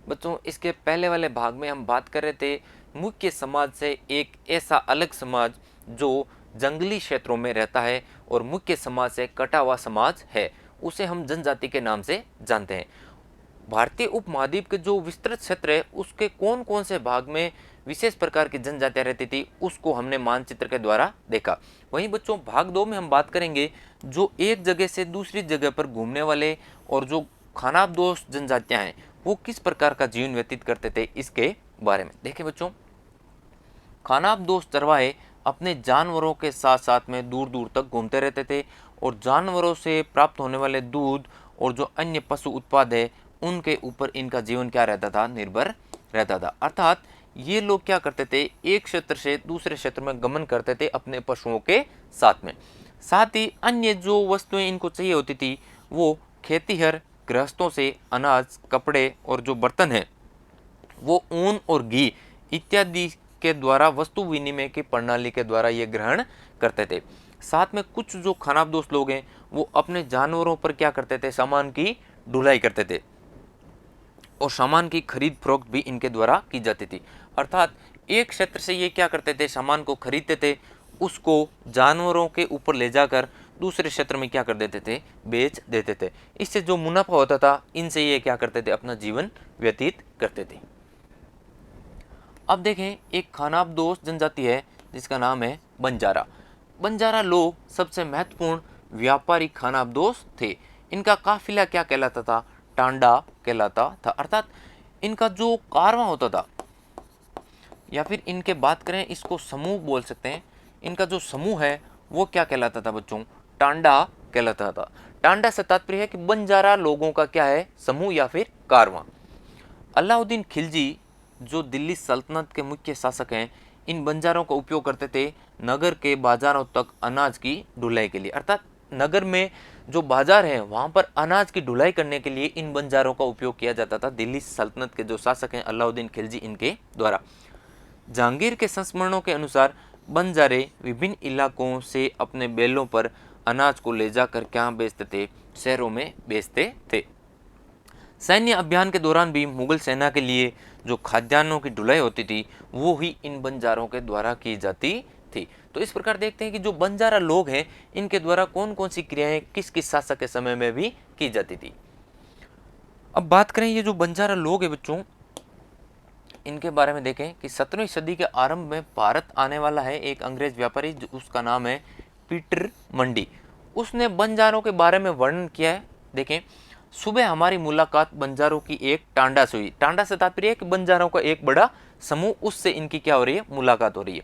बच्चों इसके पहले वाले भाग में हम बात कर रहे थे मुख्य समाज से एक ऐसा अलग समाज जो जंगली क्षेत्रों में रहता है और मुख्य समाज से कटा हुआ समाज है, उसे हम जनजाति के नाम से जानते हैं। भारतीय उपमहाद्वीप के जो विस्तृत क्षेत्र है उसके कौन कौन से भाग में विशेष प्रकार की जनजातियां रहती थी उसको हमने मानचित्र के द्वारा देखा। वहीं बच्चों भाग 2 में हम बात करेंगे जो एक जगह से दूसरी जगह पर घूमने वाले और जो खानाबदोश जनजातियां हैं वो किस प्रकार का जीवन व्यतीत करते थे इसके बारे में देखें। बच्चों खानाबदोश चरवाहे अपने जानवरों के साथ साथ में दूर दूर तक घूमते रहते थे और जानवरों से प्राप्त होने वाले दूध और जो अन्य पशु उत्पाद है उनके ऊपर इनका जीवन क्या रहता था, निर्भर रहता था। अर्थात ये लोग क्या करते थे, एक क्षेत्र से दूसरे क्षेत्र में गमन करते थे अपने पशुओं के साथ में। साथ ही अन्य जो वस्तुएं इनको चाहिए होती थी वो खेतीहर गृहस्थों से अनाज, कपड़े और जो बर्तन है वो ऊन और घी इत्यादि के द्वारा वस्तु विनिमय की प्रणाली के द्वारा ये ग्रहण करते थे। साथ में कुछ जो खानाबदोश लोग हैं वो अपने जानवरों पर क्या करते थे, सामान की ढुलाई करते थे और सामान की खरीद फरोख्त भी इनके द्वारा की जाती थी। अर्थात एक क्षेत्र से ये क्या करते थे, सामान को खरीदते थे, उसको जानवरों के ऊपर ले जाकर दूसरे क्षेत्र में क्या कर देते थे, बेच देते थे। इससे जो मुनाफा होता था इनसे ये क्या करते थे, अपना जीवन व्यतीत करते थे। अब देखें एक खानाबदोश जनजाति है जिसका नाम है बंजारा। बंजारा लोग सबसे महत्वपूर्ण व्यापारी खानाबदोश थे। इनका काफिला क्या कहलाता था, टांडा कहलाता था। अर्थात इनका जो कारवां होता था या फिर इनके बात करें इसको समूह बोल सकते हैं, इनका जो समूह है वो क्या कहलाता था बच्चों, टांडा कहलाता था। टांडा से तात्पर्य है कि बंजारा लोगों का क्या है, समूह या फिर कारवां। अलाउद्दीन खिलजी जो दिल्ली सल्तनत के मुख्य शासक हैं इन बंजारों का उपयोग करते थे नगर के बाजारों तक अनाज की ढुलाई के लिए। अर्थात नगर में जो बाजार है वहां पर अनाज की ढुलाई करने के लिए इन बंजारों का उपयोग किया जाता था दिल्ली सल्तनत के जो शासक हैं अलाउद्दीन खिलजी इनके द्वारा। जहांगीर के संस्मरणों के अनुसार बंजारे विभिन्न इलाकों से अपने बैलों पर अनाज को ले जाकर क्या बेचते थे, शहरों में बेचते थे। सैन्य अभियान के दौरान भी मुगल सेना के लिए जो खाद्यान्नों की ढुलाई होती थी वो ही इन बंजारों के द्वारा की जाती थी। तो इस प्रकार देखते हैं कि जो बंजारा लोग हैं इनके द्वारा कौन कौन सी क्रियाएं किस किस शासक के समय में भी की जाती थी। अब बात करें ये जो बंजारा लोग हैं बच्चों इनके बारे में देखें कि 17वीं सदी के आरंभ में भारत आने वाला है एक अंग्रेज व्यापारी, उसका नाम है पीटर मंडी। उसने बंजारों के बारे में वर्णन किया है। देखें, सुबह हमारी मुलाकात बंजारों की एक टांडा से हुई। टांडा से तात्पर्य है कि बंजारों का एक बड़ा समूह, उससे इनकी क्या हो रही है, मुलाकात हो रही है।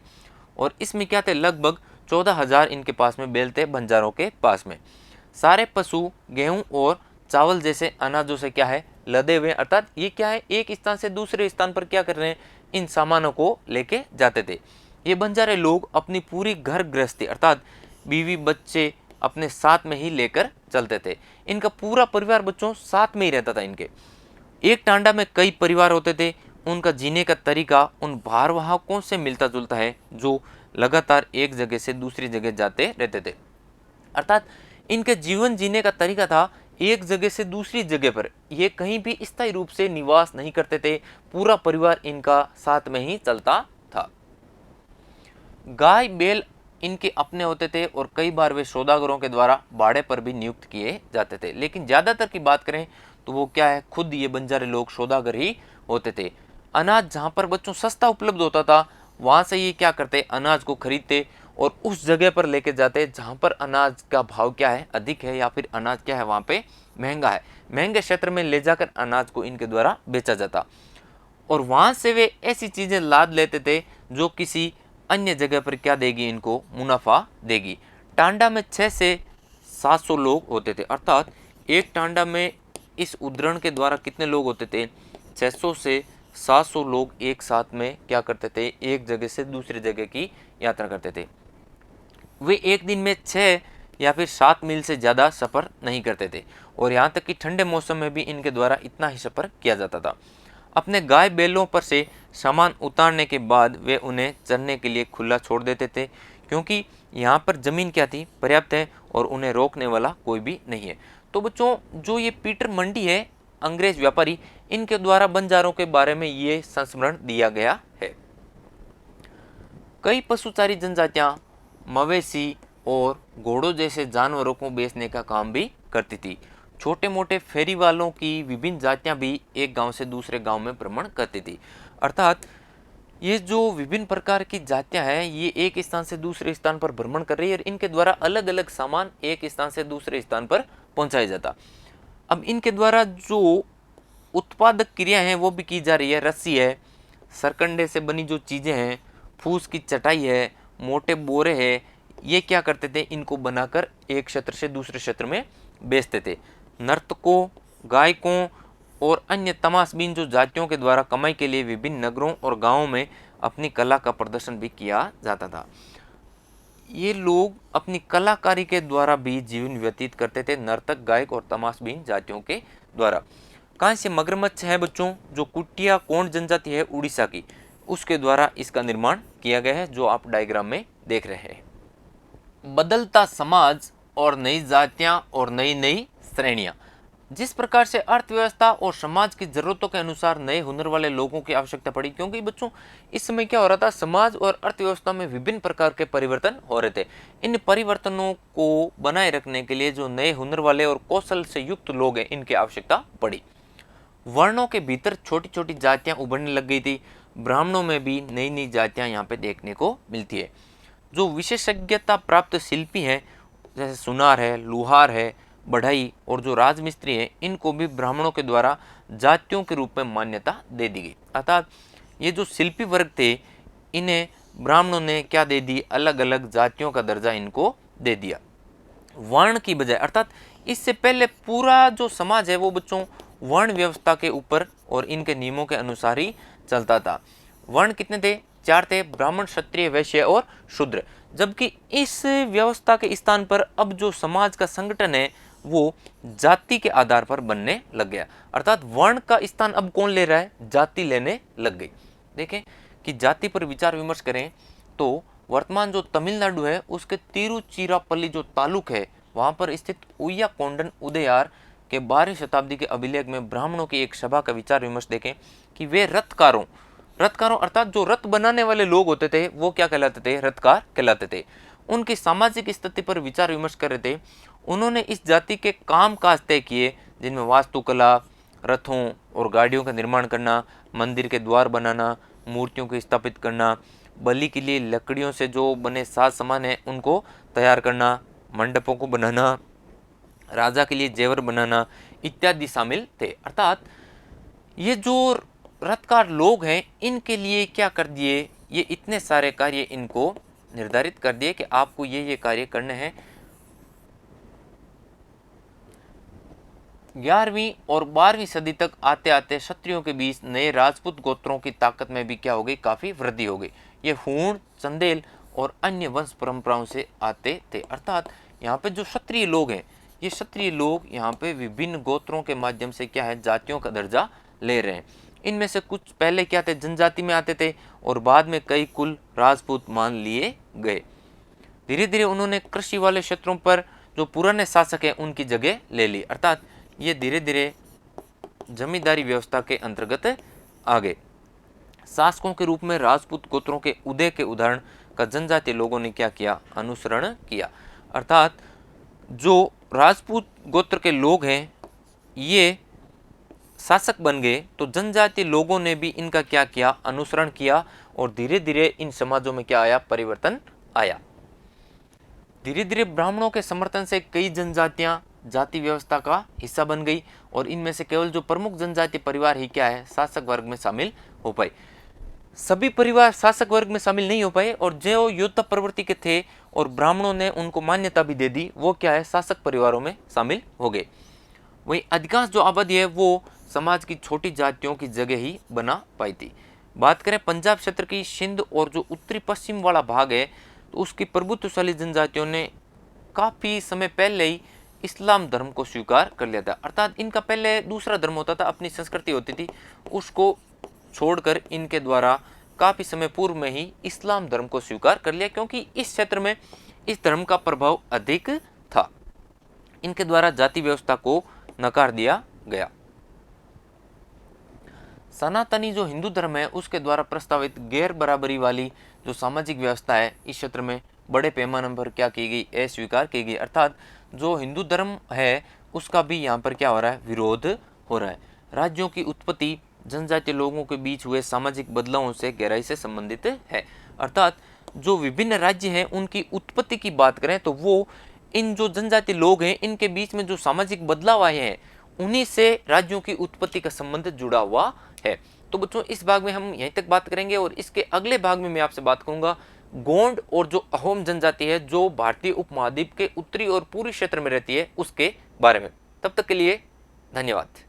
और इसमें क्या थे, लगभग 14,000 इनके पास में बैल थे बंजारों के पास में। सारे पशु गेहूं और चावल जैसे अनाजों से क्या है, लदे हुए। अर्थात ये क्या है, एक स्थान से दूसरे स्थान पर क्या कर रहे हैं, इन सामानों को लेके जाते थे। ये बंजारे लोग अपनी पूरी घर गृहस्थी अर्थात बीवी बच्चे अपने साथ में ही लेकर चलते थे। इनका पूरा परिवार बच्चों साथ में ही रहता था। इनके एक टांडा में कई परिवार होते थे। उनका जीने का तरीका उन भारवाहकों से मिलता जुलता है जो लगातार एक जगह से दूसरी जगह जाते रहते थे। अर्थात इनके जीवन जीने का तरीका था एक जगह से दूसरी जगह पर, ये कहीं भी स्थायी रूप से निवास नहीं करते थे। पूरा परिवार इनका साथ में ही चलता था। गाय बैल इनके अपने होते थे और कई बार वे सौदागरों के द्वारा भाड़े पर भी नियुक्त किए जाते थे। लेकिन ज्यादातर की बात करें तो वो क्या है, खुद ये बंजारे लोग सौदागर ही होते थे। अनाज जहां पर बच्चों सस्ता उपलब्ध होता था वहां से ये क्या करते, अनाज को खरीदते और उस जगह पर लेके जाते जहां पर अनाज का भाव क्या है, अधिक है, या फिर अनाज क्या है वहां पे महंगा है। महंगे क्षेत्र में ले जाकर अनाज को इनके द्वारा बेचा जाता और वहां से वे ऐसी चीजें लाद लेते थे जो किसी अन्य जगह पर क्या देगी, इनको मुनाफा देगी। टांडा में 6 से 700 लोग होते थे। अर्थात एक टांडा में इस उद्धरण के द्वारा कितने लोग होते थे, 600 से 700 लोग एक साथ में क्या करते थे, एक जगह से दूसरी जगह की यात्रा करते थे। वे एक दिन में 6 या फिर 7 मील से ज़्यादा सफ़र नहीं करते थे और यहाँ तक कि ठंडे मौसम में भी इनके द्वारा इतना ही सफ़र किया जाता था। अपने गाय बैलों पर से सामान उतारने के बाद वे उन्हें चरने के लिए खुला छोड़ देते थे क्योंकि यहाँ पर ज़मीन क्या थी, पर्याप्त है और उन्हें रोकने वाला कोई भी नहीं है। तो बच्चों जो ये पीटर मंडी है अंग्रेज व्यापारी, इनके द्वारा बंजारों के बारे में ये संस्मरण दिया गया है। कई पशुचारी जनजातियां मवेशी और घोड़ों जैसे जानवरों को बेचने का काम भी करती थी। छोटे मोटे फेरी वालों की विभिन्न जातियां भी एक गांव से दूसरे गांव में भ्रमण करती थी। अर्थात ये जो विभिन्न प्रकार की जातियां हैं, ये एक स्थान से दूसरे स्थान पर भ्रमण कर रही है और इनके द्वारा अलग अलग सामान एक स्थान से दूसरे स्थान पर पहुंचाया जाता। अब इनके द्वारा जो उत्पादक क्रिया है वो भी की जा रही है। रस्सी है, सरकंडे से बनी जो चीजें हैं, फूस की चटाई है, मोटे बोरे है, ये क्या करते थे, इनको बनाकर एक क्षेत्र से दूसरे क्षेत्र में बेचते थे। नर्तकों, गायकों और अन्य तमाशबीन जो जातियों के द्वारा कमाई के लिए विभिन्न नगरों और गांवों में अपनी कला का प्रदर्शन भी किया जाता था। ये लोग अपनी कलाकारी के द्वारा भी जीवन व्यतीत करते थे, नर्तक, गायक और तमाशबीन जातियों के द्वारा। कहाँ से मगरमच्छ है बच्चों, जो कुटिया कोंड जनजाति है उड़ीसा की, उसके द्वारा इसका निर्माण किया गया है, जो आप डायग्राम में देख रहे हैं। बदलता समाज और नई जातियां और नई नई श्रेणियां। जिस प्रकार से अर्थव्यवस्था और समाज की जरूरतों के अनुसार नए हुनर वाले लोगों की आवश्यकता पड़ी, क्योंकि बच्चों इस समय क्या हो रहा था, समाज और अर्थव्यवस्था में विभिन्न प्रकार के परिवर्तन हो रहे थे। इन परिवर्तनों को बनाए रखने के लिए जो नए हुनर वाले और कौशल से युक्त लोग हैं, इनकी आवश्यकता पड़ी। वर्णों के भीतर छोटी छोटी जातियां उभरने लग गई थी। ब्राह्मणों में भी नई नई जातियां यहाँ पे देखने को मिलती है। जो विशेषज्ञता प्राप्त शिल्पी हैं, जैसे सुनार है, लुहार है, बढ़ई और जो राजमिस्त्री है, इनको भी ब्राह्मणों के द्वारा जातियों के रूप में मान्यता दे दी गई। अर्थात ये जो शिल्पी वर्ग थे, इन्हें ब्राह्मणों ने क्या दे दी, अलग अलग जातियों का दर्जा इनको दे दिया। वर्ण की बजाय, अर्थात इससे पहले पूरा जो समाज है वो बच्चों वर्ण व्यवस्था के ऊपर और इनके नियमों के अनुसार ही चलता था। वर्ण कितने थे, 4 थे, ब्राह्मण, क्षत्रिय, वैश्य और शूद्र। जबकि इस व्यवस्था के स्थान पर अब जो समाज का संगठन है वो जाति के आधार पर बनने लग गया। अर्थात वर्ण का स्थान अब कौन ले रहा है, जाति लेने लग गई। देखें कि जाति पर विचार विमर्श करें तो वर्तमान जो तमिलनाडु है उसके तिरुचिरापल्ली जो तालुक है, वहां पर स्थित उय्याकोंडन उदयार के 12वीं शताब्दी के अभिलेख में ब्राह्मणों की एक सभा का विचार विमर्श देखें कि वे रथकारों अर्थात जो रथ बनाने वाले लोग होते थे वो क्या कहलाते थे, रथकार कहलाते थे। उनकी सामाजिक स्थिति पर विचार विमर्श कर रहे थे। उन्होंने इस जाति के काम काज तय किए, जिनमें वास्तुकला, रथों और गाड़ियों का निर्माण करना, मंदिर के द्वार बनाना, मूर्तियों को स्थापित करना, बलि के लिए लकड़ियों से जो बने साज सामान है उनको तैयार करना, मंडपों को बनाना, राजा के लिए जेवर बनाना इत्यादि शामिल थे। अर्थात ये जो रथकार लोग हैं, इनके लिए क्या कर दिए, ये इतने सारे कार्य इनको निर्धारित कर दिए कि आपको ये कार्य करने हैं। 11वीं और 12वीं सदी तक आते आते क्षत्रियों के बीच नए राजपूत गोत्रों की ताकत में भी क्या हो गई, काफी वृद्धि हो गई। ये हूण, चंदेल और अन्य वंश परंपराओं से आते थे। अर्थात यहाँ पे जो क्षत्रिय लोग हैं, ये क्षत्रिय लोग यहाँ पे विभिन्न गोत्रों के माध्यम से क्या है, जातियों का दर्जा ले रहे हैं। इनमें से कुछ पहले क्या थे, जनजाति में आते थे और बाद में कई कुल राजपूत मान लिए गए। धीरे धीरे उन्होंने कृषि वाले क्षेत्रों पर जो पुराने शासक हैं उनकी जगह ले ली। अर्थात ये धीरे धीरे जमींदारी व्यवस्था के अंतर्गत आ गए। शासकों के रूप में राजपूत गोत्रों के उदय के उदाहरण का जनजातीय लोगों ने क्या किया, अनुसरण किया। अर्थात जो राजपूत गोत्र के लोग हैं ये शासक बन गए, तो जनजातीय लोगों ने भी इनका क्या किया, अनुसरण किया और धीरे धीरे इन समाजों में क्या आया, परिवर्तन आया। धीरे धीरे ब्राह्मणों के समर्थन से कई जनजातियां जाति व्यवस्था का हिस्सा बन गई और इनमें से केवल जो प्रमुख जनजातीय परिवार ही क्या है, शासक वर्ग में शामिल हो पाए। सभी परिवार शासक वर्ग में शामिल नहीं हो पाए और जो योद्धा प्रवृत्ति के थे और ब्राह्मणों ने उनको मान्यता भी दे दी, वो क्या है, शासक परिवारों में शामिल हो गए। वहीं अधिकांश जो आबादी है वो समाज की छोटी जातियों की जगह ही बना पाई थी। बात करें पंजाब क्षेत्र की, सिंध और जो उत्तरी पश्चिम वाला भाग है, तो उसकी प्रभुत्वशाली जनजातियों ने काफी समय पहले ही इस्लाम धर्म को स्वीकार कर लिया था। अर्थात इनका पहले दूसरा धर्म होता था, अपनी संस्कृति होती थी, उसको छोड़कर इनके द्वारा काफी समय पूर्व में ही इस्लाम धर्म को स्वीकार कर लिया, क्योंकि इस क्षेत्र में इस धर्म का प्रभाव अधिक था। इनके द्वारा जाति व्यवस्था को नकार दिया गया। सनातनी जो हिंदू धर्म है उसके द्वारा प्रस्तावित गैर बराबरी वाली जो सामाजिक व्यवस्था है इस क्षेत्र में बड़े पैमाने पर क्या की गई, अस्वीकार की गई। अर्थात जो हिंदू धर्म है उसका भी यहाँ पर क्या हो रहा है, विरोध हो रहा है। राज्यों की उत्पत्ति जनजातीय लोगों के बीच हुए सामाजिक बदलावों से गहराई से संबंधित है। अर्थात जो विभिन्न राज्य हैं उनकी उत्पत्ति की बात करें तो वो इन जो जनजातीय लोग हैं इनके बीच में जो सामाजिक बदलाव आए हैं उन्हीं से राज्यों की उत्पत्ति का संबंध जुड़ा हुआ है। तो बच्चों इस भाग में हम यहीं तक बात करेंगे और इसके अगले भाग में मैं आपसे बात करूंगा गोंड और जो अहोम जनजाति है जो भारतीय उपमहाद्वीप के उत्तरी और पूर्वी क्षेत्र में रहती है उसके बारे में। तब तक के लिए धन्यवाद।